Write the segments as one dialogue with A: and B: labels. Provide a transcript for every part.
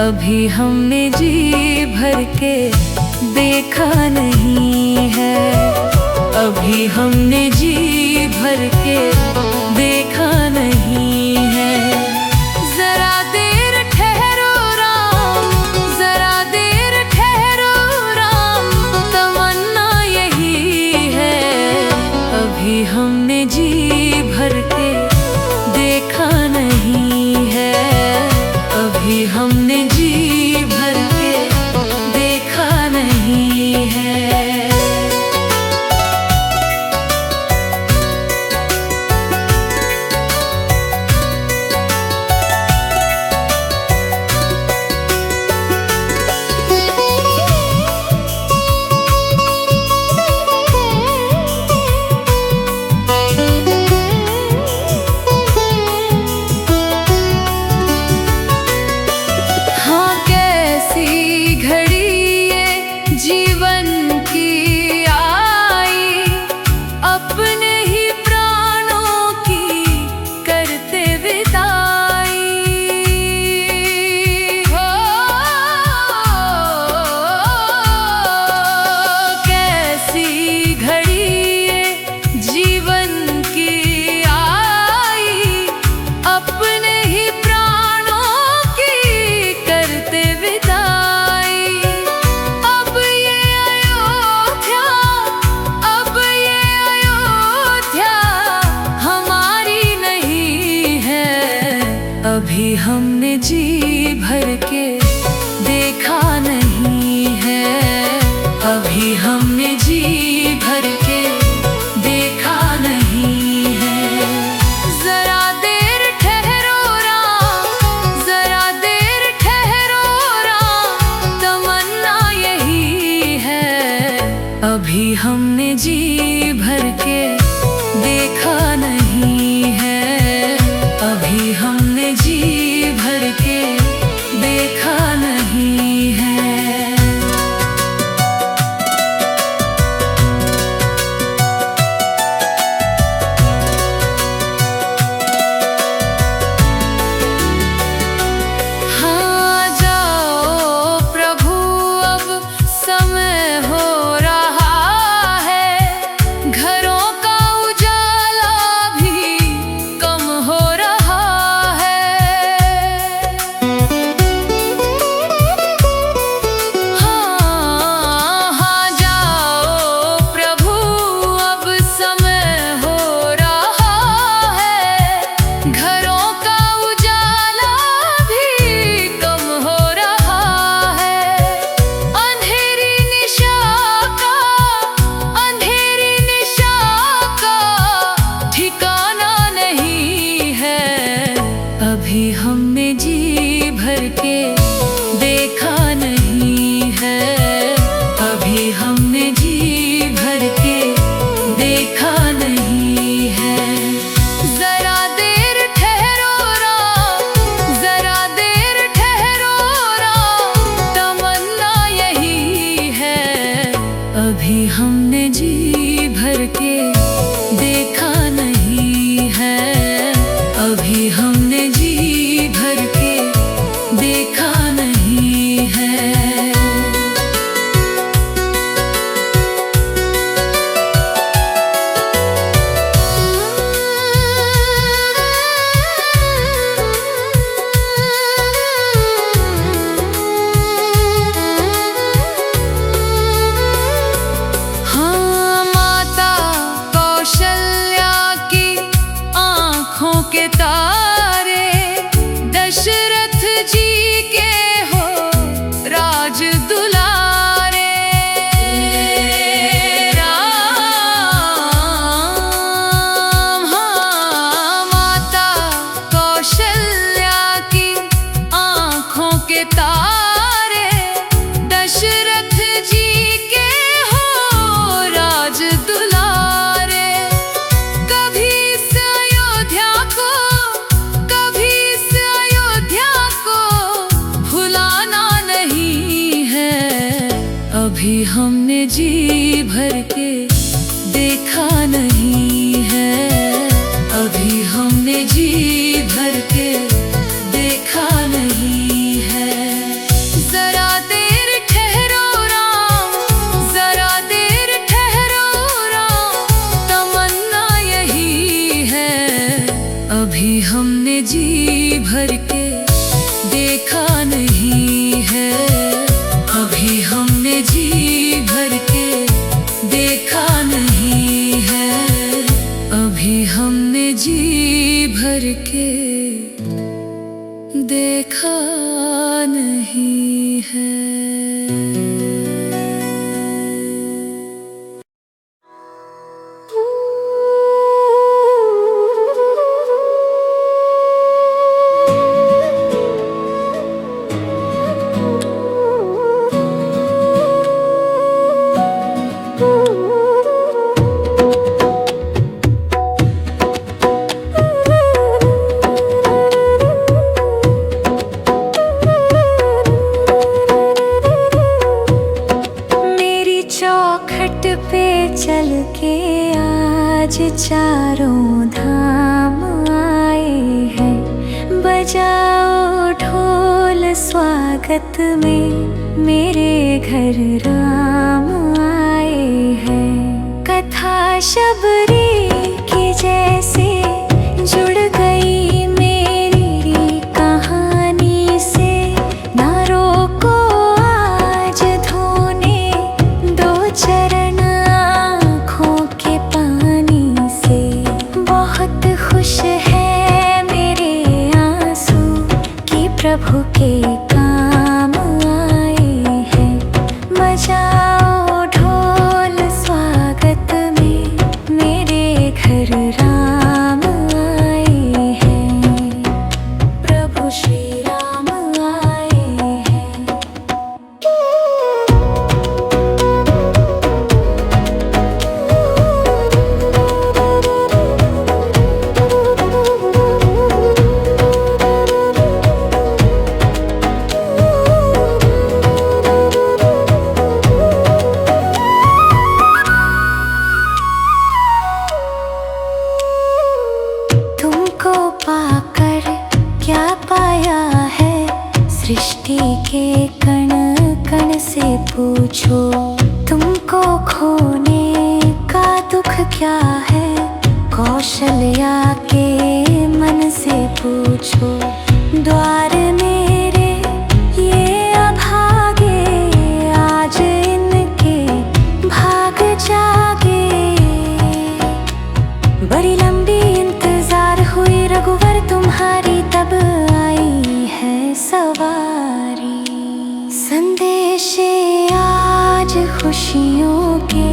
A: अभी हमने जी भर के देखा नहीं है। अभी हमने जी भर के देखा नहीं है। जरा देर ठहरो राम, जरा देर ठहरो राम, तमन्ना यही है। अभी हमने जी भर के देखा नहीं है। अभी हमने जी भर के देखा नहीं है। जीवन की आई, अपने ही प्राणों की करते विदाई। हो कैसी घड़ी ये जीवन की आई, अपने ही प्राणों की करते विदाई। अभी हमने जी भर के देखा नहीं है। अभी हमने जी भर के देखा नहीं है। जरा देर ठहरो राम, जरा देर ठहरो राम, तमन्ना यही है। अभी हमने जी भर के देखा नहीं है। अभी हमने जी भर के देखा नहीं है। हाँ जाओ प्रभु, अब समय हो रहा है। घरों का उजाला भी कम हो रहा है। हाँ जाओ प्रभु, अब समय हो रहा है। घरों का उजाला भी कम हो रहा है। अंधेरी निशा का, अंधेरी निशा का ठिकाना नहीं है। अभी हमने जी भर के देखा नहीं है। अभी हमने जी भर के देखा नहीं है। जरा देर ठहरो राम, जरा देर ठहरो राम, तमन्ना यही है। अभी हमने जी भर के देखा नहीं है। अभी हमने जी भर के देखा नहीं है। हाँ माता कौशल्या की आँखों के तारे, दशरथ जी के हो राज दुलारे। राम हाँ माता कौशल्या की आँखों के तारे, दशरथ जी के हो राज दुलारे। कभी इस अयोध्या को, कभी इस अयोध्या को भुलाना नहीं है। अभी हमने जी भर के देखा नहीं है। अभी हमने जी भर के देखा नहीं है। कभी हमने जी भर के देखा नहीं है, कभी हमने जी भर के देखा नहीं है, अभी हमने जी भर के देखा नहीं है।
B: चल के आज चारों धाम आए हैं, बजाओ ढोल स्वागत में मेरे घर राम आए हैं। कथा शबरी की जैसे जुड़ गई मेरी कहानी से, ना रोको आज धोने दो चरण प्रभु के काम आए हैं। बजाओ ढोल स्वागत में मेरे घर राम आए हैं, प्रभु श्री राम आए हैं। पाकर क्या पाया है, सृष्टि के कण कण से पूछो। तुमको खोने का दुख क्या है, कौशल्या के मन से पूछो। द्वार मेरे ये अभागे, आज इनके भाग जागे। बड़ी लंबी इंतजार हुई रघुवर तुम्हारी, तब आई है सवारी। संदेशे आज खुशियों के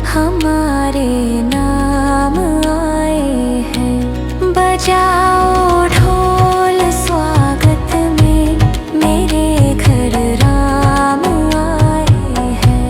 B: हमारे नाम आए हैं। बजाओ ढोल स्वागत में मेरे घर राम आए हैं।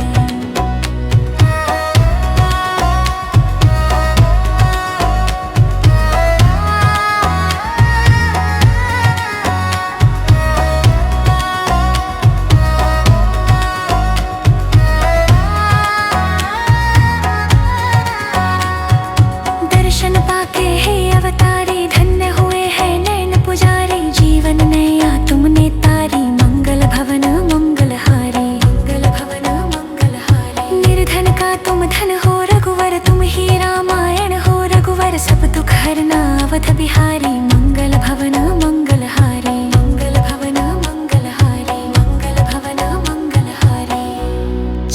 B: दर्शन पाके हे अवतारी, धन्य हुए हैं नैन पुजारी। जीवन नैया तुमने तारी, मंगल भवन मंगलहारी, मंगल भवन मंगलहारी। निर्धन का तुम धन हो रघुवर, तुम ही रामायण हो रघुवर। सब दुख हरना अवध बिहारी, मंगल भवन मंगलहारी, मंगल भवन मंगलहारी, मंगल भवन मंगलहारी।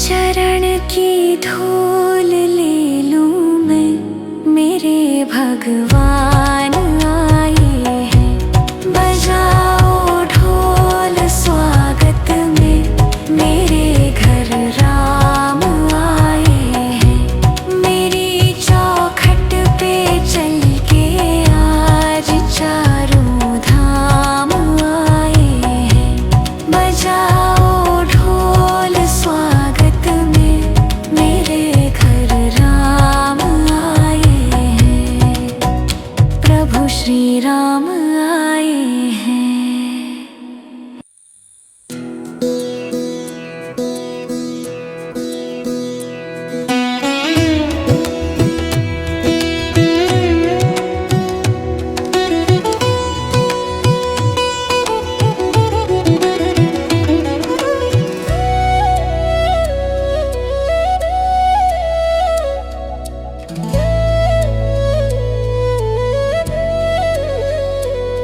B: चरण की धूल ले लूं मैं, मेरे भगवान आए हैं। बजाओ ढोल स्वागत में मेरे घर राम आए हैं। मेरी चौखट पे चल के आज चारों धाम आए हैं। बजाओ ढोल स्वागत में मेरे घर राम आए हैं, प्रभु श्री राम आए हैं।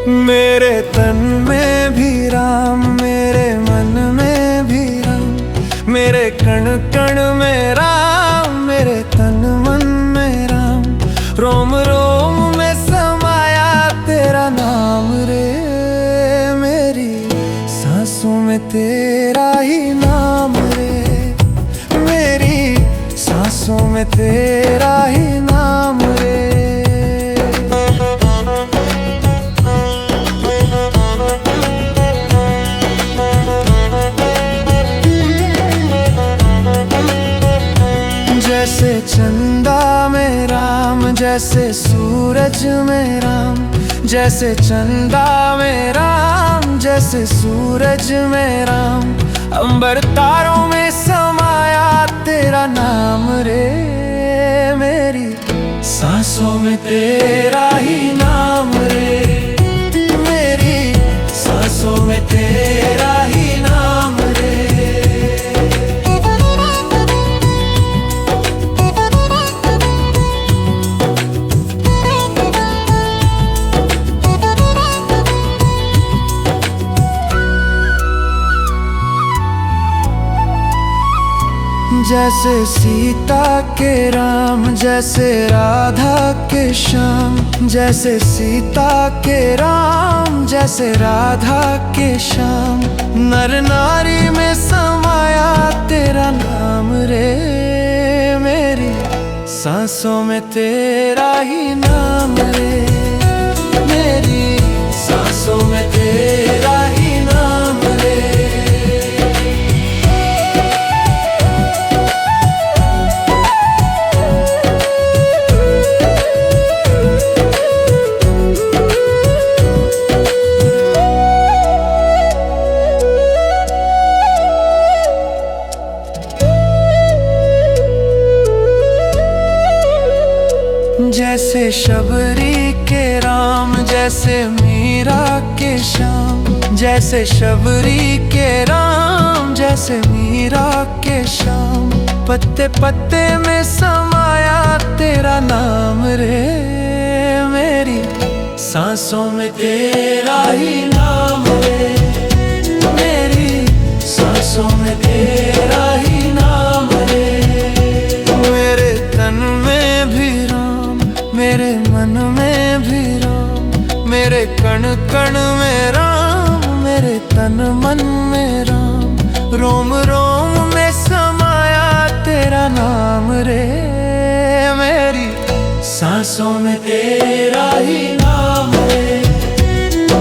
C: मेरे तन में भी राम, मेरे मन में भी राम, मेरे कण कण में राम, मेरे तन मन में राम, रोम रोम में समाया तेरा नाम रे। मेरी सांसों में तेरा ही नाम रे, मेरी सांसों में तेरा ही नाम रे। जैसे चंदा में राम, जैसे सूरज में राम, जैसे चंदा में राम, जैसे सूरज में राम, अंबर तारों में समाया तेरा नाम रे। मेरी सांसों में तेरा ही नाम रे, मेरी सांसों में तेरा ही नाम रे। जैसे सीता के राम, जैसे राधा के श्याम, जैसे सीता के राम, जैसे राधा के श्याम, नर नारी में समाया तेरा नाम रे। मेरी सांसों में तेरा ही नाम रे, मेरी सांसों में तेरा ही नाम रे। जैसे शबरी के राम, जैसे मीरा के श्याम, जैसे शबरी के राम, जैसे मीरा के श्याम, पत्ते पत्ते में समाया तेरा नाम रे। मेरी सांसों में तेरा ही नाम रे, मेरी सांसों में तेरा ही नाम रे। मेरे तन में भी राम, मेरे मन में भी राम, मेरे कण कण में राम, मेरे तन मन में राम, रोम रोम में समाया तेरा नाम रे। मेरी सांसों में तेरा ही नाम रे,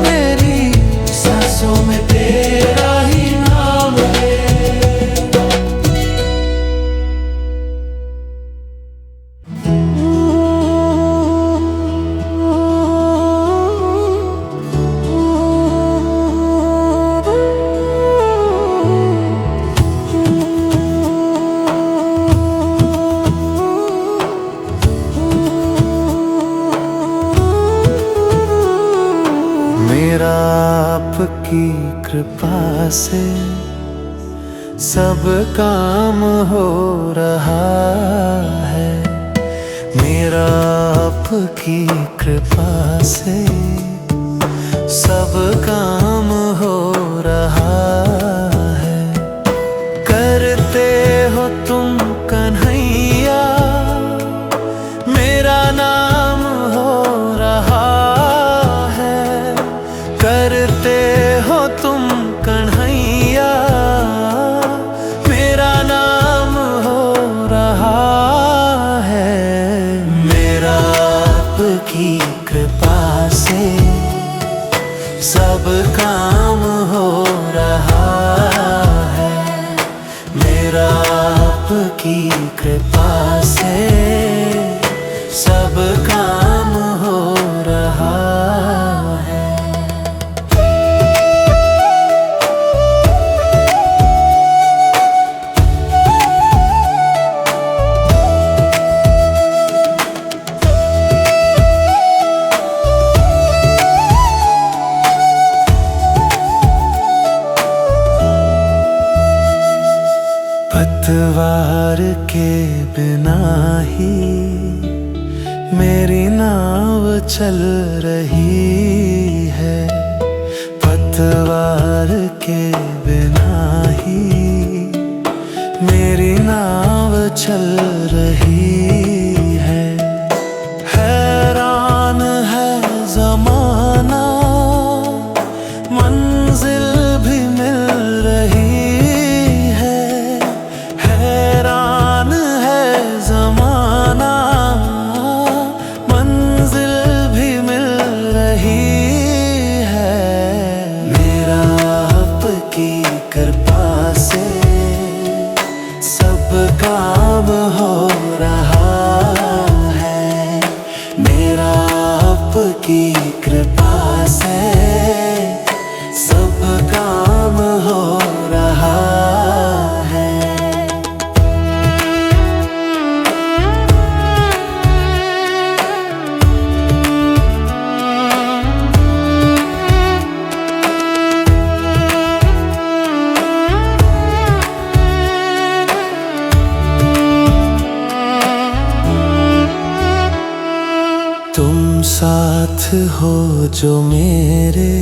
C: मेरी सांसों में तेरा ही नाम रे। मेरा आपकी कृपा से सब काम हो रहा है, मेरा आपकी कृपा से सब काम हो रहा है। करते हो तुम कन्हैया, मेरा नाम हो रहा है। करते हो तुम कन्हैया, मेरा नाम हो रहा है। मेरा आपकी कृपा से सब काम हो रहा है, मेरा आपकी कृपा से सब काम हो रहा है। पतवार के बिना ही मेरी नाव चल रही है। है, पतवार के बिना ही मेरी नाव चल रही है। हैरान है ज़माना, मंजिल भी मिल रही है। हैरान है ज़माना, मंजिल भी मिल रही है। मेरा आपकी कृपा से सब काम हो रहा है। मेरा आपकी कृपा से सब काम हो रहा है। तुम साथ हो जो मेरे,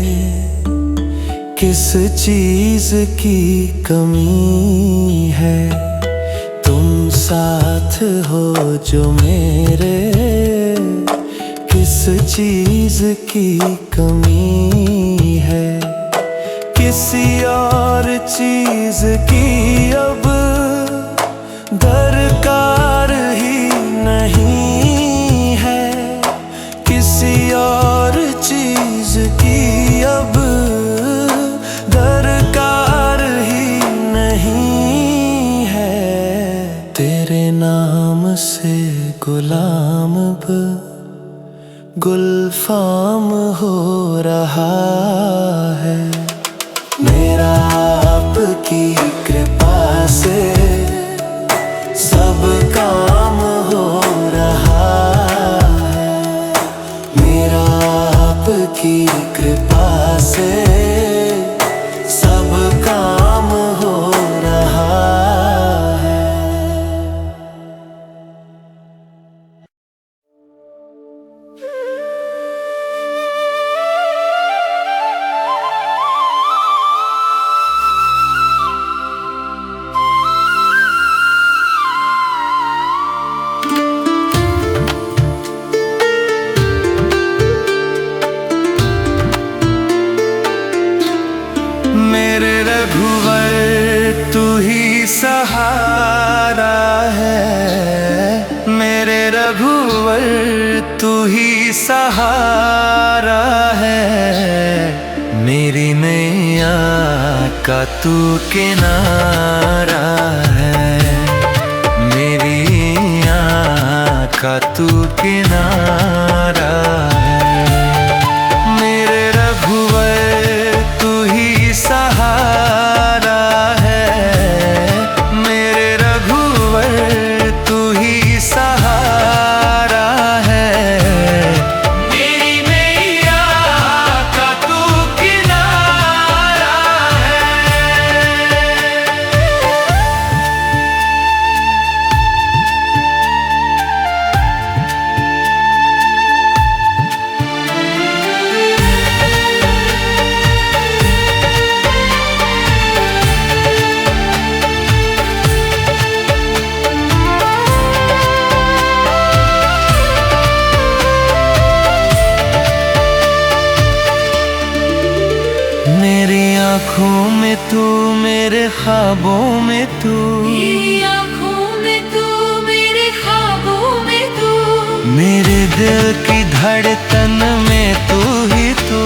C: किस चीज की कमी है। तुम साथ हो जो मेरे, किस चीज की कमी है। किसी और चीज की अब दरकार ही नहीं है। किसी और चीज की अब दरकार ही नहीं है। तेरे नाम से गुलाम अब गुलफाम हो रहा है। मेरा आपकी कृपा से सब काम हो रहा है। मेरा आपकी कृपा से सब काम हो रहा है। मेरे रघुवर तू ही सहारा है। मेरे रघुवर तू ही सहारा है। मेरी नैया का तू किनारा है। मेरी नैया का तू किनारा है। मेरे रघुवर तू ही सहारा है। मेरे रघुवर तू ही सहारा है। मेरी नैया का तू किनारा है। मेरी आँखों में तू, मेरे ख्वाबों में तू,
A: मेरी आँखों में तू, मेरे ख्वाबों में तू,
C: मेरे दिल की धड़कन में तू ही तू।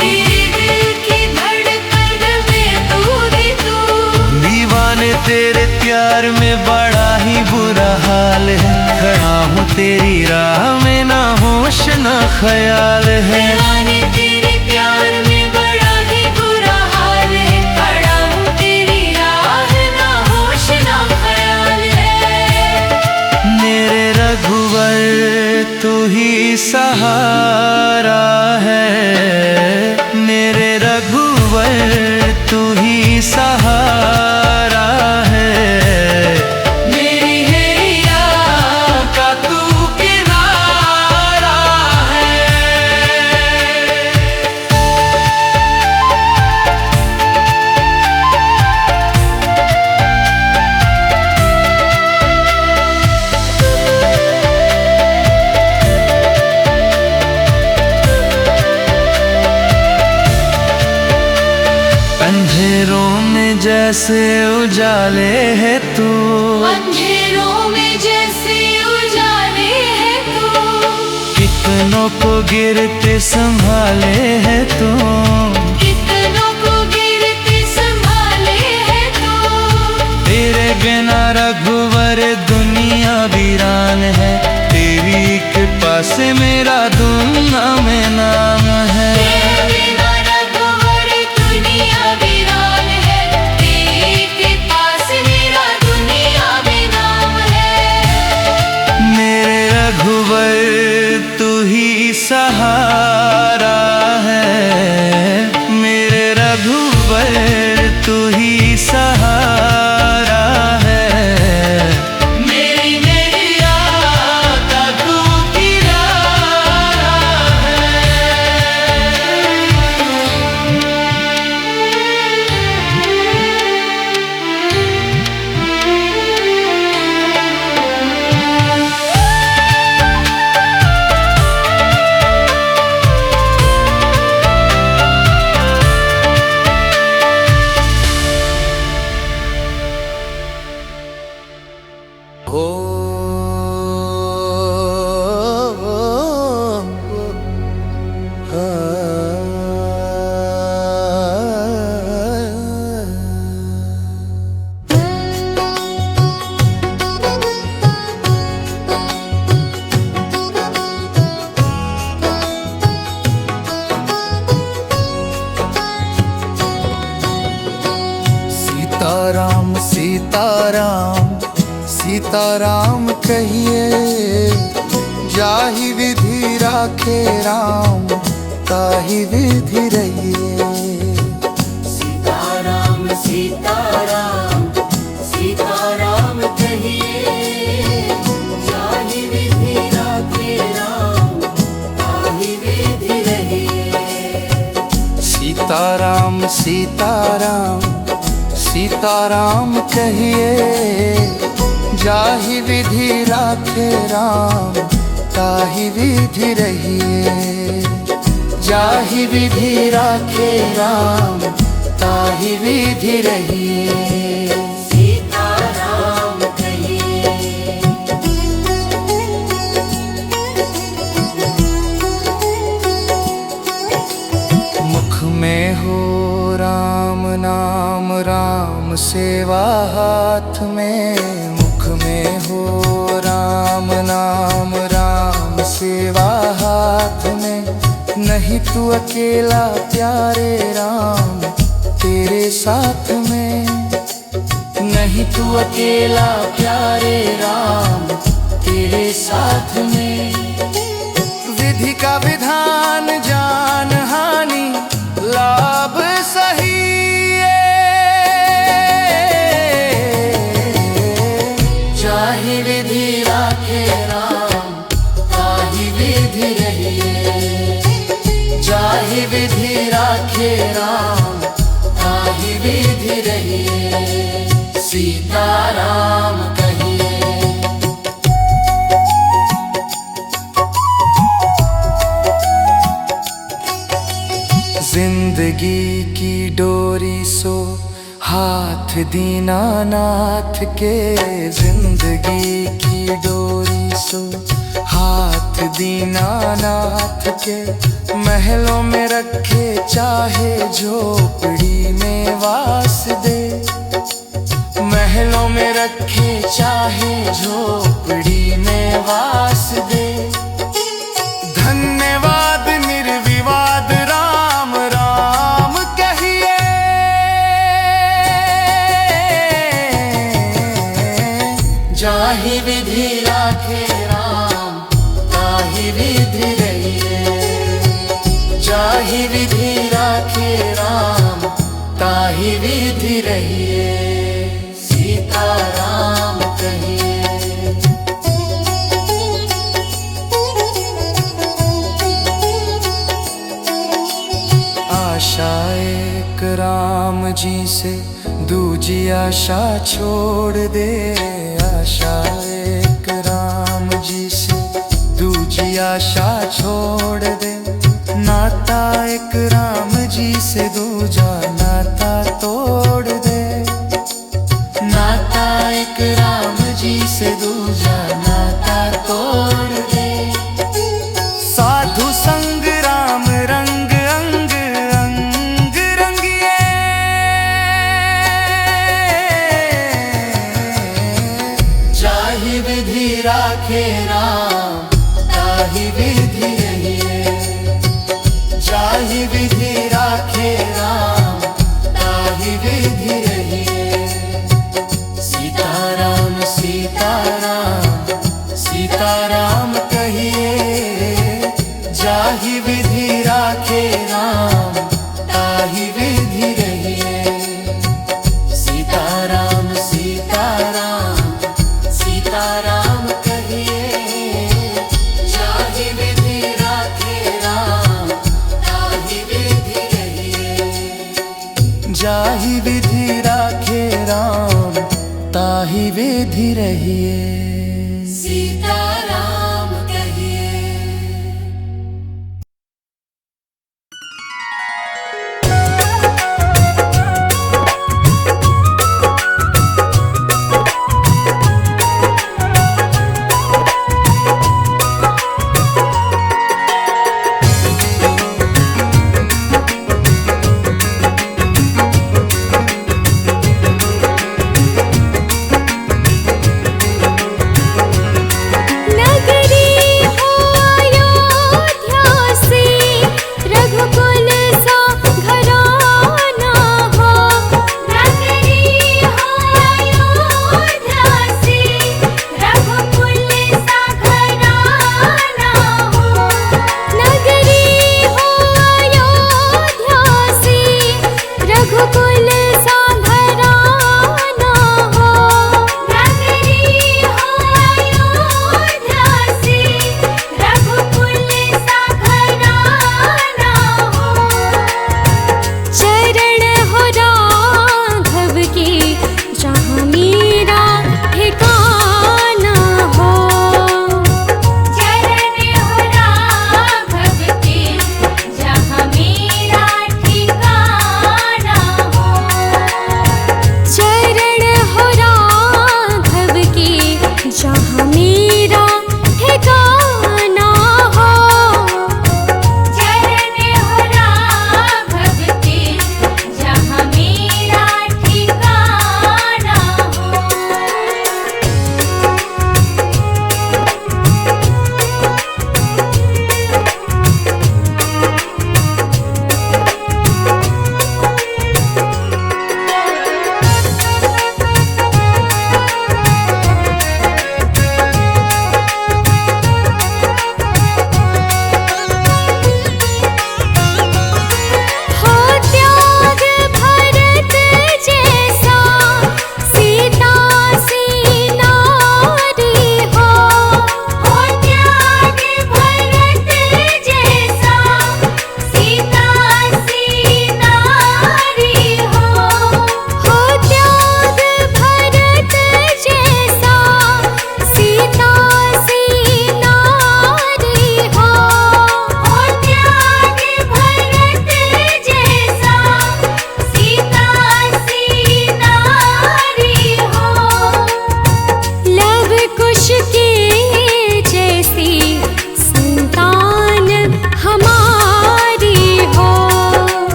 A: मेरे दिल की धड़कन में तू ही तू।
C: दीवाने तेरे प्यार में बड़ा ही बुरा हाल है। खड़ा हूँ तेरी राह में, ना होश ना ख्याल है।
A: दीवाने तेरे प्यार में बड़ा ही बुरा हाल है। खड़ा हूँ तेरी राह, ना होश ना ख्याल है।
C: मेरे रघुवर तू ही सहारा है। मेरे रघुवर तू ही सहारा है। मेरी हैया का तू किनारा है। जैसे उजाले है तू,
A: अंधेरों में जैसे उजाले है तू,
C: कितनों को गिरते संभाले है तू,
A: कितनों को गिरते संभाले है तू।
C: तेरे बिना रघुवर दुनिया वीरान है, तेरी कृपा से मेरा दुनिया में नाम है।
A: तेरे बिना रघुवर दुनिया वीरान है, तेरी कृपा से मेरा दुनिया में नाम है।
C: मेरे रघुवर तू ही सहारा है, मेरे रघुवर तू ही सहारा है। मेरी नैया का तू किनारा सीताराम सीताराम सीताराम कहिए, जाहि विधि राखे राम ताहि विधि रहिए।
A: सीताराम सीताराम सीताराम कहिए, जाहि विधि राखे राम ताहि विधि रहिए।
C: सीताराम सीताराम सीताराम कहिए, जाहि विधि राखे राम ताहि विधि रहिए। जाहि विधि राखे राम ताहि विधि रहिए।
A: सीताराम कहिए।
C: मुख में हो राम नाम, राम सेवा हाथ में। मुख में हो राम नाम, राम सेवा हाथ में। नहीं तू अकेला प्यारे राम तेरे साथ में। नहीं तू अकेला प्यारे राम तेरे साथ में। विधि का विधान जान हानि लाभ सही,
A: जाहि विधि राखे राम ताहि विधि रहिए। जाहि विधि राखे राम ताहि विधि रहिए। सीताराम कहिए।
C: जिंदगी की डोरी सो हाथ दीनानाथ के। जिंदगी की डोरी सो हाथ दीनानाथ के। महलों में रखे चाहे झोपड़ी में वास दे। महलों में रखे चाहे झोपड़ी में वास दे। धन्यवाद निर्विवाद राम राम कहिए।
A: जाहि विधि राखे राम ताहि विधि रहिए। जाहि विधि राखे राम ताहि विधि रहिए। सीताराम कहिए।
C: आशा एक राम जी से दूजी आशा छोड़ दे। आशा एक राम जी से दूजी आशा छोड़ दे। नाता एक राम जी से दूजा नाता तोड़ दे। जाहि विधि राखे राम ताहि विधि रहिए। सीताराम सीताराम सीताराम कहिए। जाहि विधि राखे राम ताहि विधि रहिए। जाहि विधि राखे राम ताहि विधि रहिए।
A: सीताराम कहिए।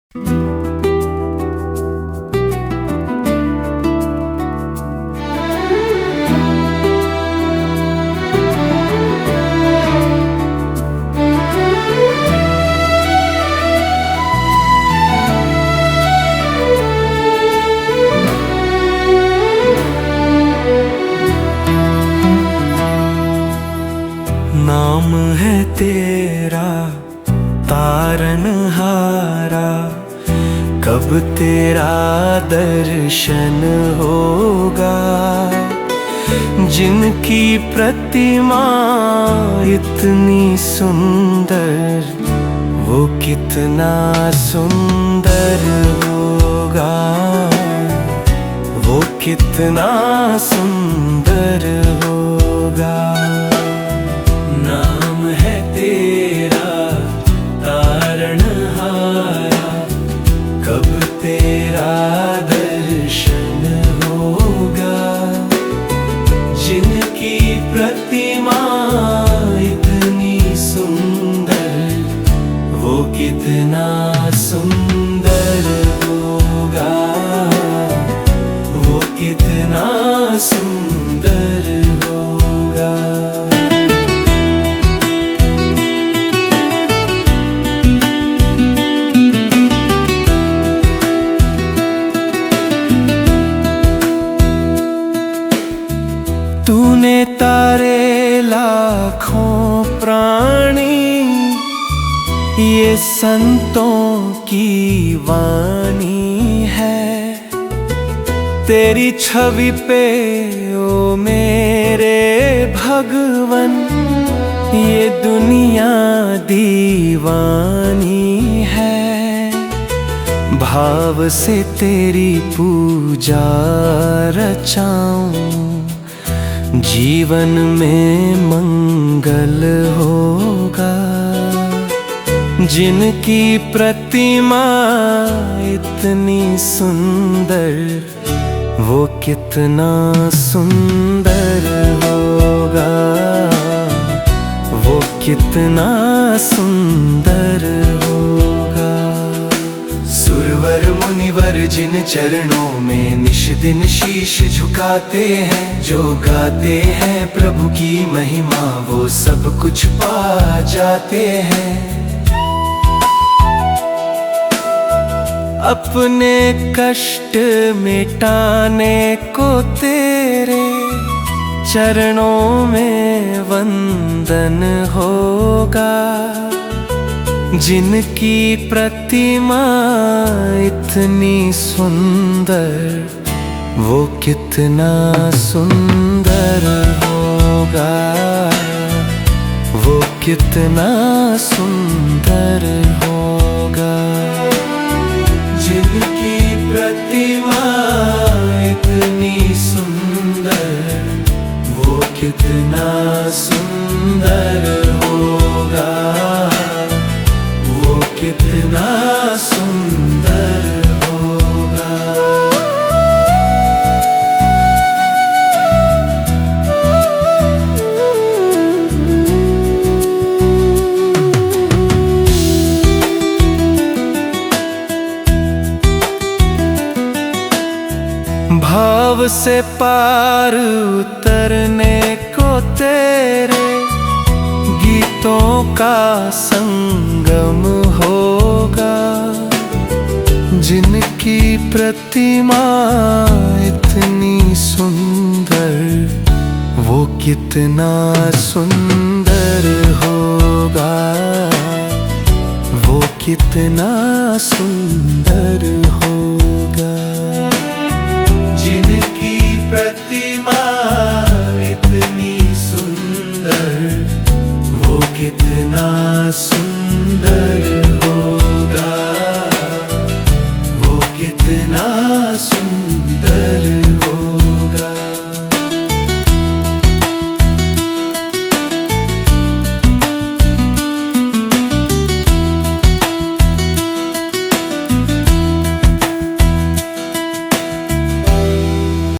C: नाम है तेरा तारनहारा, कब तेरा दर्शन होगा। जिनकी प्रतिमा इतनी सुंदर, वो कितना सुंदर होगा, वो कितना सुंदर होगा। नाम है तेरा तारनहारा, कब तेरा दर्शन होगा। जिनकी प्रतिमा इतनी सुंदर, वो कितना सुंदर होगा, वो कितना सुंदर होगा। तूने तारे लाखों प्राणी, ये संतों की वाणी है। तेरी छवि पे ओ मेरे भगवन, ये दुनिया दीवानी है। भाव से तेरी पूजा रचाऊं, जीवन में मंगल होगा। जिनकी प्रतिमा इतनी सुंदर, वो कितना सुंदर होगा, वो कितना सुंदर होगा। सुरवर मुनिवर जिन चरणों में निश दिन शीश झुकाते हैं, जो गाते हैं प्रभु की महिमा, वो सब कुछ पा जाते हैं। अपने कष्ट मिटाने को तेरे चरणों में वंदन होगा। जिनकी प्रतिमा इतनी सुंदर, वो कितना सुंदर होगा, वो कितना सुंदर होगा। जिनकी प्रतिमा इतनी सुंदर, वो कितना सुंदर होगा, वो कितना सुंदर होगा। भाव से पार उतरने को तेरे गीतों का संगम होगा। जिनकी प्रतिमा इतनी सुंदर, वो कितना सुंदर होगा, वो कितना सुंदर होगा।